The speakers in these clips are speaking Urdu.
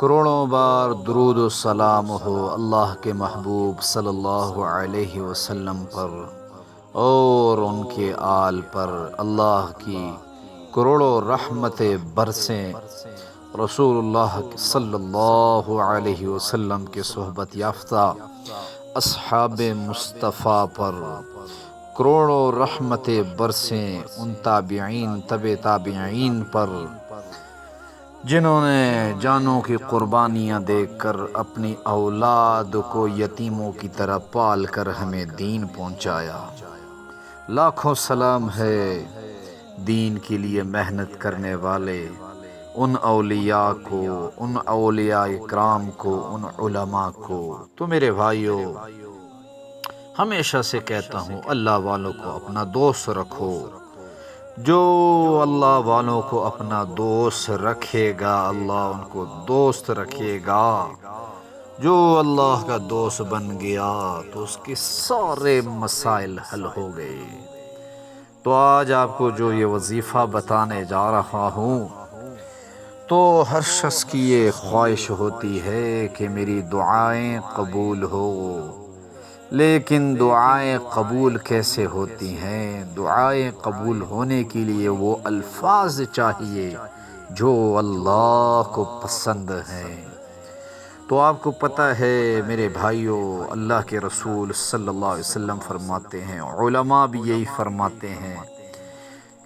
کروڑوں بار درود و سلام ہو اللہ کے محبوب صلی اللہ علیہ وسلم پر اور ان کے آل پر۔ اللہ کی کروڑوں رحمتیں برسیں رسول اللہ صلی اللہ علیہ وسلم کے صحبت یافتہ اصحاب مصطفیٰ پر۔ کروڑوں رحمتیں برسیں ان تابعین تابعین پر جنہوں نے جانوں کی قربانیاں دے کر اپنی اولاد کو یتیموں کی طرح پال کر ہمیں دین پہنچایا۔ لاکھوں سلام ہے دین کے لیے محنت کرنے والے ان اولیاء کو، ان اولیاء اکرام کو، ان علماء کو۔ تو میرے بھائیو، ہمیشہ سے کہتا ہوں اللہ والوں کو اپنا دوست رکھو۔ جو اللہ والوں کو اپنا دوست رکھے گا اللہ ان کو دوست رکھے گا۔ جو اللہ کا دوست بن گیا تو اس کے سارے مسائل حل ہو گئے۔ تو آج آپ کو جو یہ وظیفہ بتانے جا رہا ہوں، تو ہر شخص کی یہ خواہش ہوتی ہے کہ میری دعائیں قبول ہو، لیکن دعائیں قبول کیسے ہوتی ہیں؟ دعائیں قبول ہونے کے لیے وہ الفاظ چاہیے جو اللہ کو پسند ہیں۔ تو آپ کو پتہ ہے میرے بھائیوں، اللہ کے رسول صلی اللہ علیہ وسلم فرماتے ہیں، علماء بھی یہی فرماتے ہیں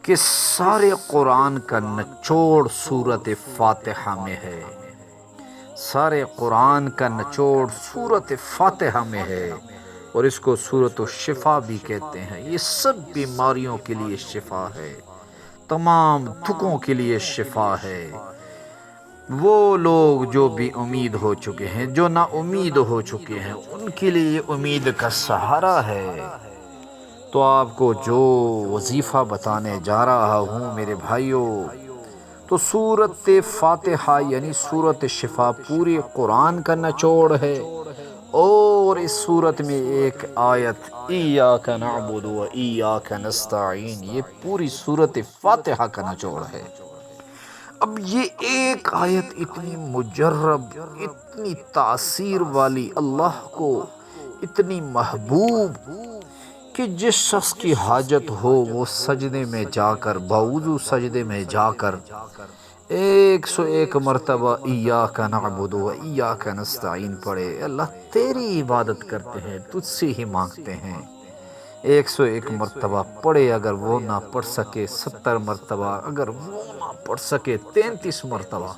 کہ سارے قرآن کا نچوڑ سورۃ فاتحہ میں ہے۔ سارے قرآن کا نچوڑ سورۃ فاتحہ میں ہے، اور اس کو سورۃ الشفا بھی کہتے ہیں۔ یہ سب بیماریوں کے لیے شفا ہے، تمام دکھوں کے لیے شفا ہے۔ وہ لوگ جو بھی امید ہو چکے ہیں، جو نا امید ہو چکے ہیں، ان کے لیے امید کا سہارا ہے۔ تو آپ کو جو وظیفہ بتانے جا رہا ہوں میرے بھائیوں، تو سورۃ فاتحہ یعنی سورۃ شفا پورے قرآن کا نچوڑ ہے، اور اس سورت میں ایک آیت ایاک نعبد و ایاک نستعین، یہ پوری سورۃ فاتحہ کا نچوڑ ہے۔ اب یہ ایک آیت اتنی مجرب، اتنی تاثیر والی، اللہ کو اتنی محبوب کہ جس شخص کی حاجت ہو وہ سجدے میں جا کر، باوضو سجدے میں جا کر 101 مرتبہ ایاک نعبد و ایاک نستعین پڑھے۔ اللہ تیری عبادت کرتے ہیں، تجھ سے ہی مانگتے ہیں۔ 101 مرتبہ پڑھے، اگر وہ نہ پڑھ سکے 70 مرتبہ، اگر وہ نہ پڑھ سکے 33 مرتبہ،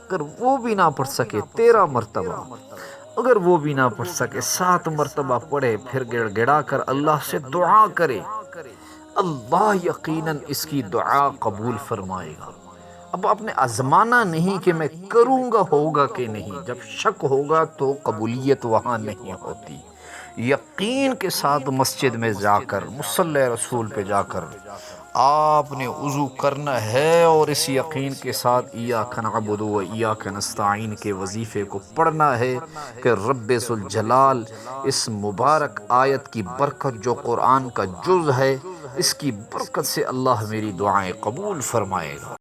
اگر وہ بھی نہ پڑھ سکے 13 مرتبہ، اگر وہ بھی نہ پڑھ سکے 7 مرتبہ پڑھے، پھر گڑ گڑا کر اللہ سے دعا کرے، اللہ یقیناً اس کی دعا قبول فرمائے گا۔ اب آپ نے آزمانا نہیں کہ میں کروں گا ہوگا کہ نہیں، جب شک ہوگا تو قبولیت وہاں نہیں ہوتی۔ یقین کے ساتھ مسجد میں جا کر، مصلی رسول پہ جا کر آپ نے وضو کرنا ہے، اور اس یقین کے ساتھ ایاک نعبد و ایاک نستعین کے وظیفے کو پڑھنا ہے کہ رب ذوالجلال اس مبارک آیت کی برکت جو قرآن کا جز ہے، اس کی برکت سے اللہ میری دعائیں قبول فرمائے گا۔